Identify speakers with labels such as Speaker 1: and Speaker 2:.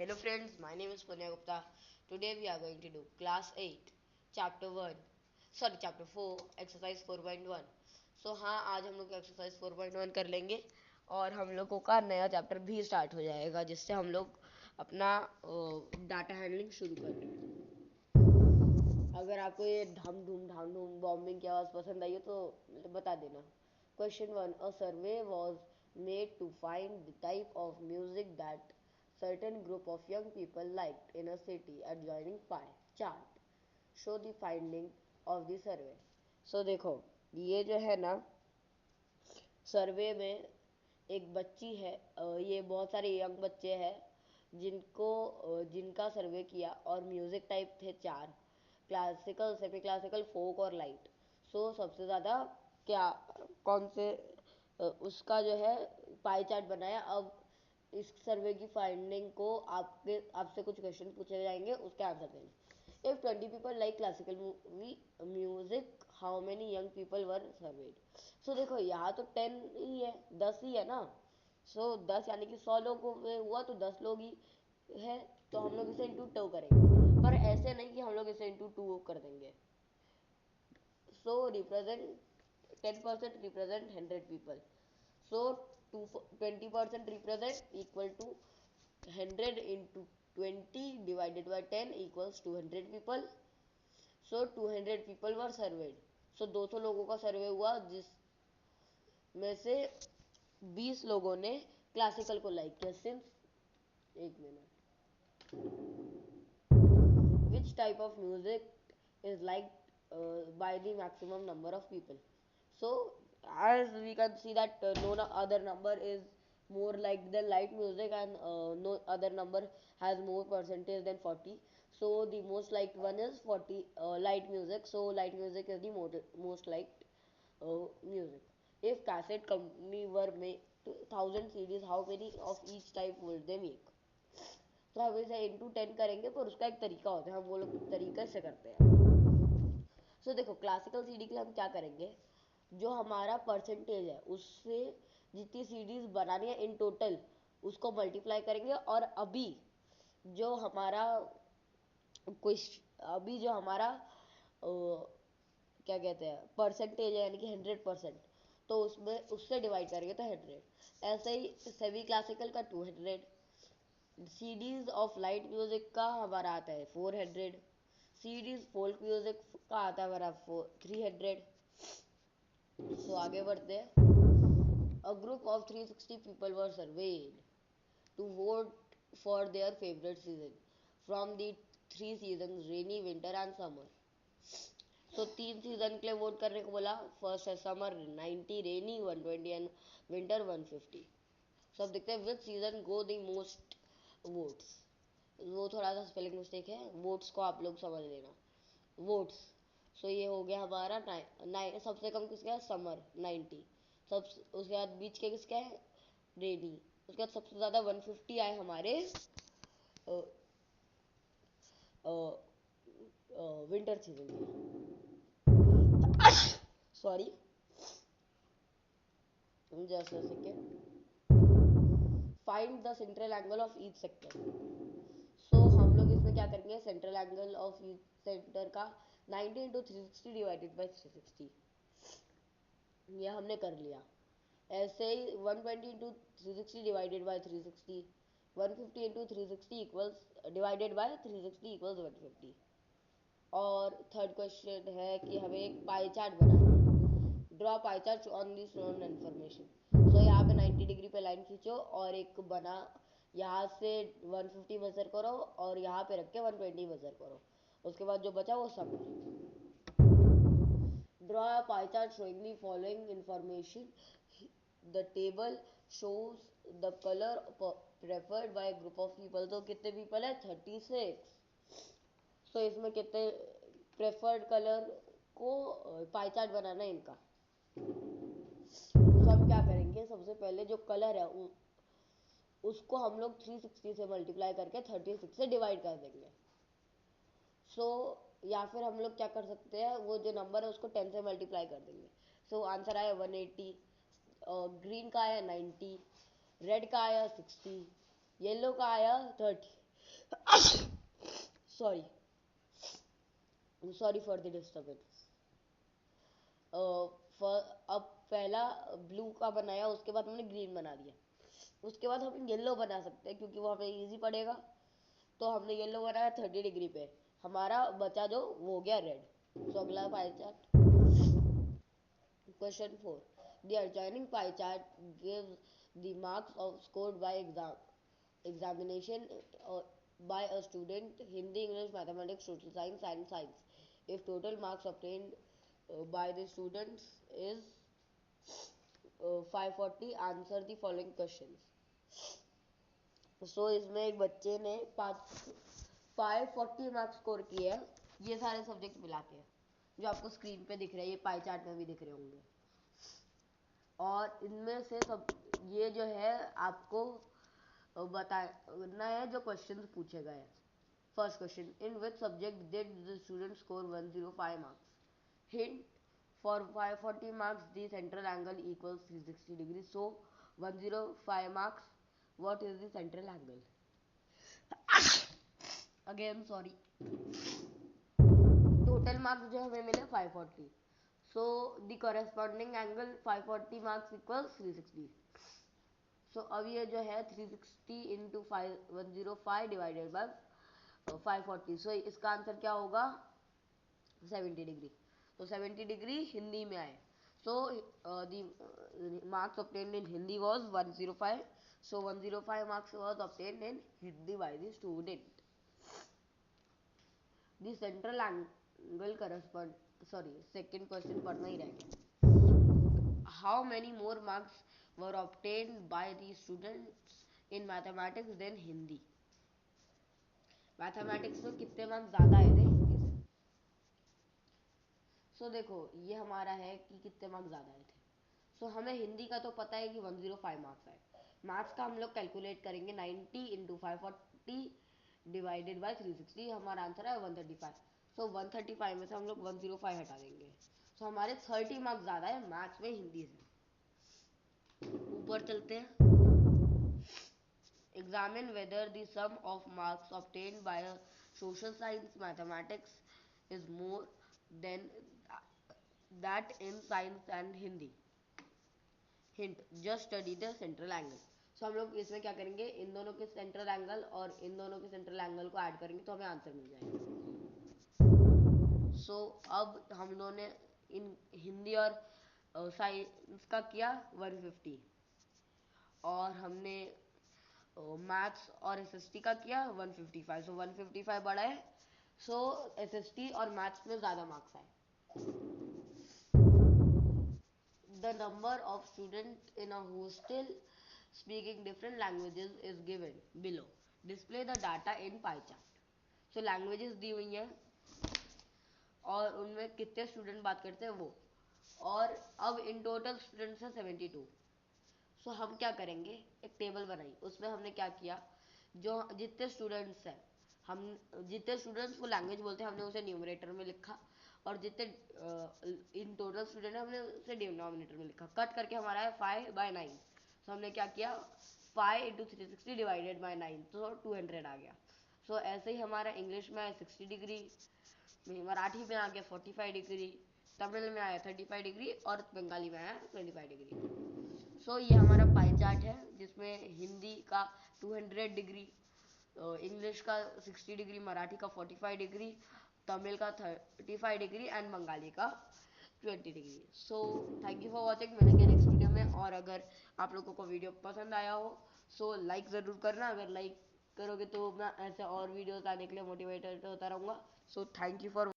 Speaker 1: Hello friends, my name is Punya Gupta. Today we are going to do class 8, chapter 4, exercise 4.1. हाँ, आज हम लोग exercise 4.1 कर लेंगे और हम लोगों का नया चैप्टर भी स्टार्ट हो जाएगा, जिससे हम लोग अपना डाटा हैंडलिंग शुरू कर रहे हैं। अगर आपको ये ढाम धूम बॉम्बिंग की आवाज़ पसंद आई हो तो बता देना। Question 1, a survey was made to find the type of music that certain group of young people liked in a city adjoining pie chart. Show the finding of the survey. So देखो, ये जो है ना, सर्वे में एक बच्ची है, ये बहुत सारे यंग बच्चे हैं जिनका सर्वे किया और म्यूजिक टाइप थे 4, क्लासिकल, सेमी क्लासिकल, फोक और लाइट। सबसे ज़्यादा क्या कौन से उसका जो है पाई चार्ट बनाया। अब इस सर्वे की फाइंडिंग को आपसे कुछ क्वेश्चन पूछे जाएंगे, उसके आंसर देना। If 20 people like classical music, how many young people were surveyed? देखो, यहाँ तो 10 ही है, 10 ही है ना। 10 यानी कि 100 लोगों में हुआ तो 10 लोग ही है, तो हम लोग इसे इंटू 2 करेंगे, पर ऐसे नहीं कि हम लोग इसे इंटू 2 कर देंगे। Represent 10% represent 100 people. 20% represent equal to 100 into 20 divided by 10 equals 200 people. 200 people were surveyed. 200 लोगों का सर्वे हुआ, जिसमें से 20 लोगों ने क्लासिकल को लाइक किया। सिंस एक minute, which type of music is liked by the maximum number of people? As we can see that no other number is more like than light music, and no other number has more percentage than 40. The most liked one is 40 light music. Light music is the most liked music. If cassette company were make 1000 CDs, how many of each type would they make? तो हम इसे into 10 करेंगे, पर उसका एक तरीका होता है, हम वो लोग तरीके से करते हैं। देखो, क्लासिकल सीडी के लिए हम क्या करेंगे, जो हमारा परसेंटेज है उससे जितनी सीडीज बनानी है इन टोटल, उसको मल्टीप्लाई करेंगे। और अभी जो हमारा क्या कहते हैं, परसेंटेज है, यानी कि 100%, तो उसमें उससे डिवाइड करेंगे तो 100। ऐसे ही सेमी क्लासिकल का 200, सीडीज ऑफ लाइट म्यूजिक का हमारा आता है 400, सीडीज फोल्क म्यूजिक का आता है हमारा 300। आगे बढ़ते हैं। A group of 360 people were surveyed to vote for their favorite season from the 3 seasons, rainy, winter and summer. 3 season के लिए वोट करने को बोला। फर्स्ट है समर 90, रेनी 120 एंड विंटर 150। अब देखते हैं विच season go the most votes. वो थोड़ा सा स्पेलिंग मिस्टेक है, वोट्स को आप लोग समझ लेना, वोट्स। ये हो गया हमारा सबसे कम किसका है, समर 90। उसके बाद बीच के किसका है, रेनी। उसके बाद सबसे ज़्यादा 150 आए हमारे विंटर सीजन के। Sorry, just a second. Find the central angle of each sector. हम लोग इसमें क्या करेंगे, central angle of each centre का 90 into 360 डिवाइडेड बाई 360, ये हमने कर लिया। ऐसे ही 120 into 360 divided by 360, 150 into 360 equals divided by 360 equals 150। और थर्ड क्वेश्चन है कि हमें एक पाई चार्ट बनाना है। Draw pie chart on this known information. यहाँ पे 90 डिग्री पे लाइन खींचो और एक बना, यहाँ से 150 मेजर करो और यहाँ पे रख के 120 मेजर करो। उसके बाद जो बचा वो सब। Draw a pie chart showing the following information. The table shows the colour preferred bye group of people. तो कितने पीपल है, 36। इसमें कितने प्रेफर्ड कलर को पाई चार्ट बनाना है इनका। हम क्या करेंगे, सबसे पहले जो कलर है उसको हम लोग 360 से मल्टीप्लाई करके 36 से डिवाइड कर देंगे। या फिर हम लोग क्या कर सकते हैं, वो जो नंबर है उसको 10 से मल्टीप्लाई कर देंगे। आंसर आया 180। ग्रीन का आया 90, रेड का आया 60, येलो का आया 30। Sorry sorry for the disturbance. अब पहला ब्लू का बनाया, उसके बाद हमने ग्रीन बना दिया, उसके बाद हम येलो बना सकते हैं क्योंकि वो हमें इजी पड़ेगा। तो हमने येलो बनाया 30 डिग्री पे, हमारा बचा जो वो हो गया रेड। सो अगला pie chart, question 4, the adjoining pie chart gives the marks of scored by examination by a student Hindi, English, mathematics, social science and science. If total marks obtained by the students is 540, answer the following questions. इसमें एक बच्चे ने 540 marks score किए हैं, ये सारे subject मिला के, जो आपको स्क्रीन पे दिख रहे हैं, ये पाई चार्ट में भी दिख रहे होंगे। और इनमें से सब ये जो है आपको बताना है जो क्वेश्चंस पूछे गए हैं। First question, in which subject did the student score 105 marks? Hint, for 540 marks the central angle equals 360 degree, so 105 marks, what is the central angle? Again sorry, total marks जो हमें मिले 540, so the corresponding angle 540 marks equals 360. so अब ये जो है 360 into 105 divided by 540, so इसका answer क्या होगा 70 डिग्री। तो 70 डिग्री हिंदी में आए, so the marks obtained in Hindi was 105, so 105 marks was obtained in Hindi by the student. The central angle correspond, sorry second question पढ़ना ही रह गया। How many more marks were obtained by the students in mathematics than Hindi? Mathematics में कितने marks ज्यादा आए थे हिंदी से? देखो ये हमारा है कि कितने मार्क्स ज्यादा आए थे। हमें हिंदी का तो पता है कि 105 मार्क्स आए। मैथ्स का हम लोग कैलकुलेट करेंगे 90 इंटू 540 डिवाइडेड बाय 360, हमारा आंसर है 135। 135 में से हम लोग 105 हटा देंगे, हमारे 30 मार्क्स ज्यादा है मैथ्स में हिंदी से। ऊपर चलते हैं, examine whether the sum of marks obtained by social science mathematics is more than that in science and Hindi. Hint, just study the central angle. हम लोग इसमें क्या करेंगे, इन दोनों के सेंट्रल एंगल और इन दोनों के सेंट्रल एंगल को ऐड करेंगे तो हमें आंसर मिल जाएगा। अब हम लोगों ने इन हिंदी और साइंस का किया 150, और हमने मैथ्स और एसएसटी का किया 155, 155 बड़ा है, एसएसटी और मैथ्स में ज्यादा मार्क्स आए। The number of students in a hostel speaking different languages is given below. Display the data in pie chart. Languages दी हुई हैं और उनमें कितने स्टूडेंट बात करते हैं वो, और अब इन टोटल स्टूडेंट्स हैं 72। हम क्या करेंगे, एक टेबल बनाई, उसमें हमने क्या किया, जो जितने स्टूडेंट्स हैं, हम जितने स्टूडेंट्स को लैंग्वेज बोलते हैं हमने उसे न्यूमरेटर में लिखा, और जितने इन टोटल स्टूडेंट है हमने उसे डिनोमिनेटर में लिखा। कट करके हमारा है 5/9, हमने क्या किया 5 इंटू 360 डिवाइडेड बाय 9, तो 200 आ गया। ऐसे ही हमारा इंग्लिश में आया 60 डिग्री, मराठी में आ गया 45 डिग्री, तमिल में आया 35 डिग्री, और बंगाली में आया 25 डिग्री। ये हमारा पाई चार्ट है जिसमें हिंदी का 200 डिग्री, इंग्लिश का 60 डिग्री, मराठी का 45 डिग्री, तमिल का 35 डिग्री एंड बंगाली का 20 degree. Thank you for watching, मिलेंगे नेक्स्ट वीडियो में। और अगर आप लोगों को वीडियो पसंद आया हो लाइक ज़रूर करना, अगर लाइक करोगे तो मैं ऐसे और वीडियोस आने के लिए मोटिवेटेड होता रहूँगा। Thank you for